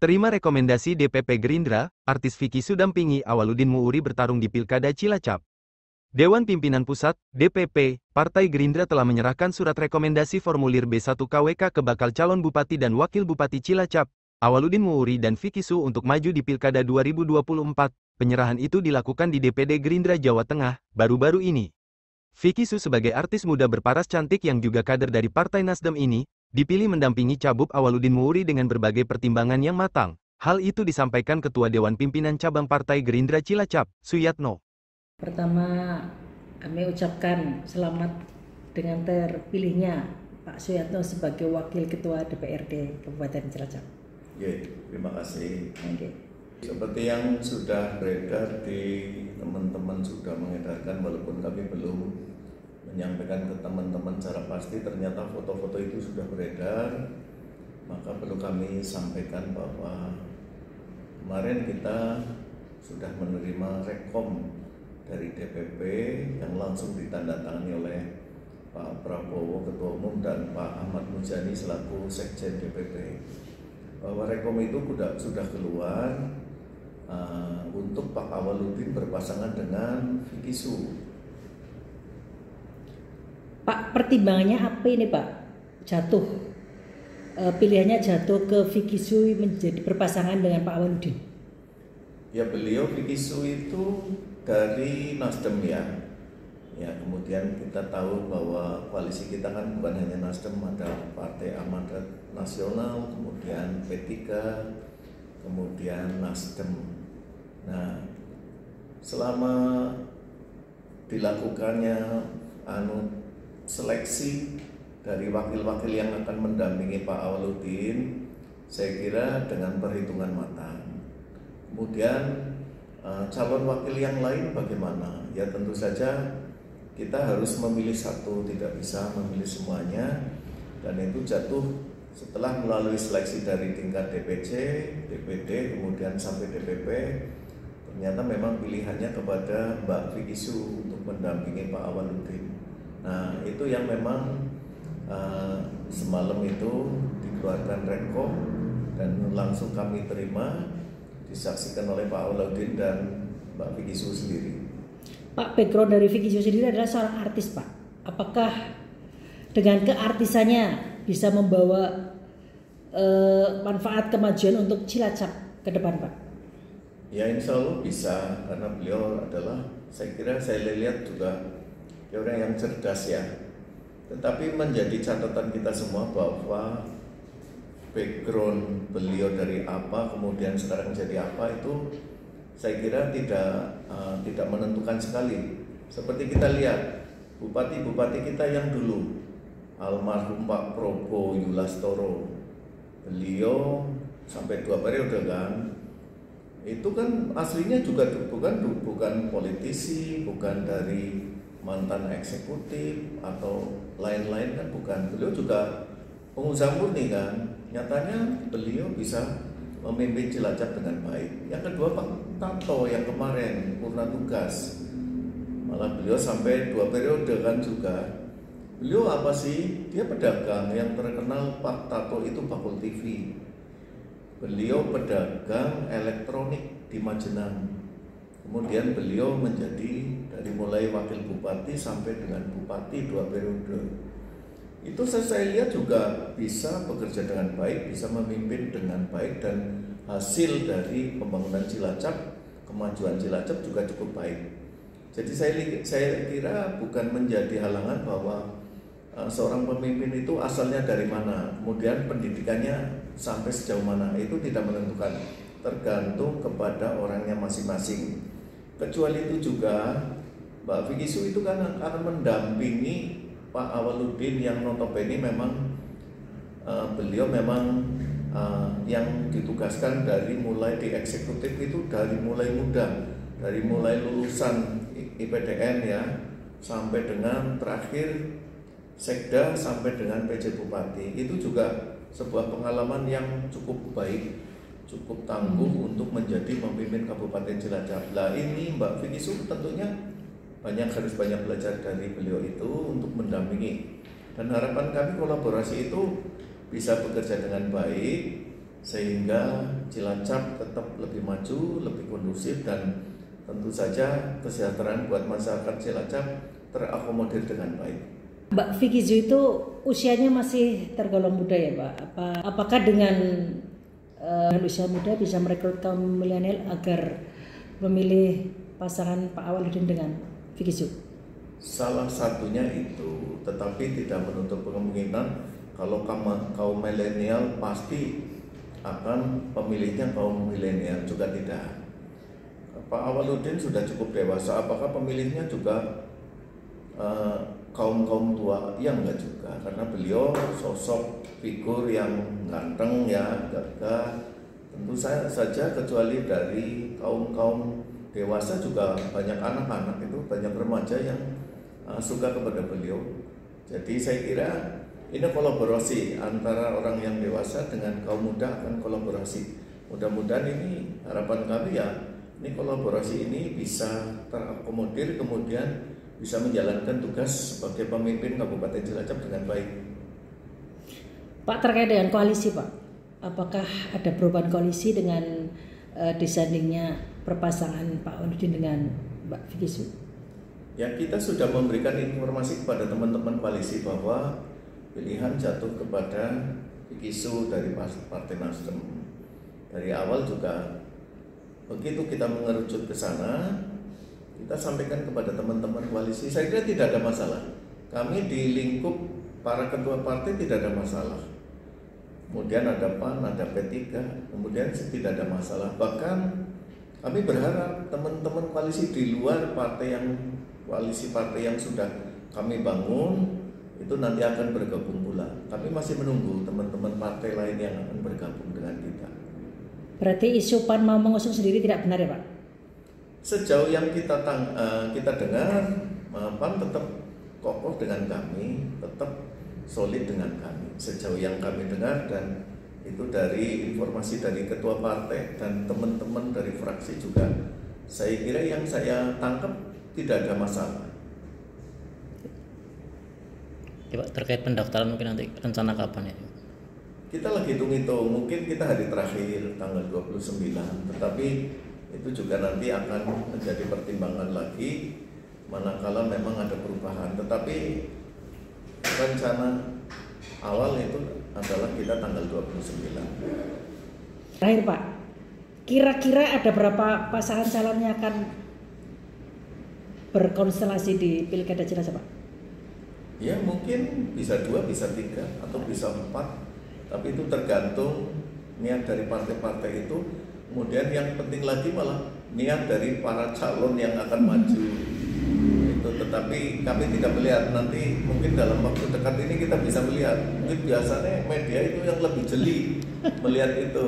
Terima rekomendasi DPP Gerindra, artis Vicky Sudampingi Awaludin Muuri bertarung di Pilkada Cilacap. Dewan Pimpinan Pusat, DPP, Partai Gerindra telah menyerahkan surat rekomendasi formulir B1 KWK ke bakal calon Bupati dan Wakil Bupati Cilacap, Awaludin Muuri dan Vicky Su untuk maju di Pilkada 2024. Penyerahan itu dilakukan di DPD Gerindra Jawa Tengah, baru-baru ini. Vicky Su sebagai artis muda berparas cantik yang juga kader dari Partai Nasdem ini, dipilih mendampingi Cabup Awaludin Muuri dengan berbagai pertimbangan yang matang. Hal itu disampaikan Ketua Dewan Pimpinan Cabang Partai Gerindra Cilacap, Suyatno. Pertama, kami ucapkan selamat dengan terpilihnya Pak Suyatno sebagai Wakil Ketua DPRD Kabupaten Cilacap. Ya, terima kasih. Okay. Seperti yang sudah beredar di teman-teman sudah mengedarkan, walaupun kami belum menyampaikan ke teman-teman secara pasti, ternyata foto-foto itu sudah beredar, maka perlu kami sampaikan bahwa kemarin kita sudah menerima rekom dari DPP yang langsung ditandatangani oleh Pak Prabowo Ketua Umum dan Pak Ahmad Muzani selaku Sekjen DPP, bahwa rekom itu sudah keluar untuk Pak Awaludin berpasangan dengan Vicky Su. Pak, pertimbangannya apa ini Pak? Pilihannya jatuh ke Vicky Su menjadi berpasangan dengan Pak Awaludin. Ya, beliau Vicky Su itu dari Nasdem ya. Ya, kemudian kita tahu bahwa koalisi kita kan bukan hanya Nasdem, ada Partai Amanat Nasional, kemudian P3, kemudian Nasdem. Nah, selama dilakukannya seleksi dari wakil-wakil yang akan mendampingi Pak Awaludin, saya kira dengan perhitungan matang. Kemudian calon wakil yang lain bagaimana? Ya tentu saja kita harus memilih satu, tidak bisa memilih semuanya, dan itu jatuh setelah melalui seleksi dari tingkat DPC, DPD, kemudian sampai DPP. Ternyata memang pilihannya kepada Mbak Vicky Su untuk mendampingi Pak Awaludin. Nah, itu yang memang semalam itu dikeluarkan rekom dan langsung kami terima, disaksikan oleh Pak Awaludin dan Mbak Vicky Su sendiri. Pak, background dari Vicky Su sendiri adalah seorang artis Pak. Apakah dengan keartisannya bisa membawa manfaat kemajuan untuk Cilacap ke depan Pak? Ya, insya Allah bisa, karena beliau adalah, saya kira saya lihat juga orang yang cerdas ya. Tetapi menjadi catatan kita semua bahwa background beliau dari apa, kemudian sekarang jadi apa, itu saya kira tidak menentukan sekali. Seperti kita lihat bupati-bupati kita yang dulu, almarhum Pak Probo Yulastoro, beliau sampai 2 periode kan, itu kan aslinya juga bukan politisi, bukan dari mantan eksekutif atau lain-lain kan, bukan. Beliau juga pengusaha murni kan. Nyatanya beliau bisa memimpin Cilacap dengan baik. Yang kedua Pak Tato yang kemarin purna tugas, malah beliau sampai 2 periode kan juga. Beliau apa sih? Dia pedagang yang terkenal. Pak Tato itu Bakul TV. Beliau pedagang elektronik di Majenang. Kemudian beliau menjadi dari mulai wakil bupati sampai dengan bupati 2 periode. Itu saya lihat juga bisa bekerja dengan baik, bisa memimpin dengan baik, dan hasil dari pembangunan Cilacap, kemajuan Cilacap juga cukup baik. Jadi saya kira bukan menjadi halangan bahwa seorang pemimpin itu asalnya dari mana, kemudian pendidikannya sampai sejauh mana, itu tidak menentukan, tergantung kepada orangnya masing-masing. Kecuali itu juga Mbak Vicky Su itu kan akan mendampingi Pak Awaludin yang notabene memang beliau memang yang ditugaskan dari mulai di eksekutif itu dari mulai muda, dari mulai lulusan IPDN ya, sampai dengan terakhir Sekda sampai dengan PJ Bupati. Itu juga sebuah pengalaman yang cukup baik, cukup tangguh untuk menjadi pemimpin Kabupaten Cilacap. Nah, ini Mbak Vicky Su tentunya harus banyak belajar dari beliau itu untuk mendampingi. Dan harapan kami kolaborasi itu bisa bekerja dengan baik, sehingga Cilacap tetap lebih maju, lebih kondusif, dan tentu saja kesejahteraan buat masyarakat Cilacap terakomodir dengan baik. Mbak Vicky Zu itu usianya masih tergolong muda ya Pak? Apakah dengan usia muda bisa merekrut kaum milenial agar memilih pasangan Pak Awaludin dengan Vicky Zu? Salah satunya itu, tetapi tidak menutup kemungkinan kalau kaum milenial pasti akan pemilihnya kaum milenial juga tidak. Pak Awaludin sudah cukup dewasa, apakah pemilihnya juga kaum tua? Ya enggak juga, karena beliau sosok figur yang ganteng ya, gagah. Tentu saja kecuali dari kaum dewasa juga banyak anak-anak itu, banyak remaja yang suka kepada beliau. Jadi saya kira ini kolaborasi antara orang yang dewasa dengan kaum muda akan kolaborasi. Mudah-mudahan ini harapan kami ya, ini kolaborasi ini bisa terakomodir, kemudian bisa menjalankan tugas sebagai pemimpin Kabupaten Cilacap dengan baik. Pak, terkait dengan koalisi Pak, apakah ada perubahan koalisi dengan disandingnya perpasangan Pak Awaludin dengan Mbak Vicky Zu? Ya, kita sudah memberikan informasi kepada teman-teman koalisi bahwa pilihan jatuh kepada Vicky Zu dari Partai Nasdem. Dari awal juga begitu kita mengerucut ke sana, kita sampaikan kepada teman-teman koalisi. Saya kira tidak ada masalah. Kami di lingkup para ketua partai tidak ada masalah. Kemudian ada PAN, ada P3, kemudian tidak ada masalah. Bahkan kami berharap teman-teman koalisi di luar koalisi partai yang sudah kami bangun itu nanti akan bergabung pula. Kami masih menunggu teman-teman partai lain yang akan bergabung dengan kita. Berarti isu PAN mau mengusung sendiri tidak benar ya Pak? Sejauh yang kita dengar, PAN tetap kokoh dengan kami, tetap solid dengan kami. Sejauh yang kami dengar, dan itu dari informasi dari ketua partai dan teman-teman dari fraksi juga, saya kira yang saya tangkap tidak ada masalah. Ya Pak, terkait pendaftaran mungkin nanti rencana kapan ya? Kita lagi hitung-hitung, mungkin kita hari terakhir tanggal 29, tetapi itu juga nanti akan menjadi pertimbangan lagi manakala memang ada perubahan. Tetapi rencana awal itu adalah kita tanggal 29. Terakhir Pak, kira-kira ada berapa pasangan calon yang akan berkonstelasi di Pilkada Cilacap Pak? Ya mungkin bisa 2, bisa 3, atau bisa 4. Tapi itu tergantung niat dari partai-partai itu. Kemudian yang penting lagi malah niat dari para calon yang akan maju. Itu, tetapi kami tidak melihat, nanti mungkin dalam waktu dekat ini kita bisa melihat. Mungkin biasanya media itu yang lebih jeli melihat itu.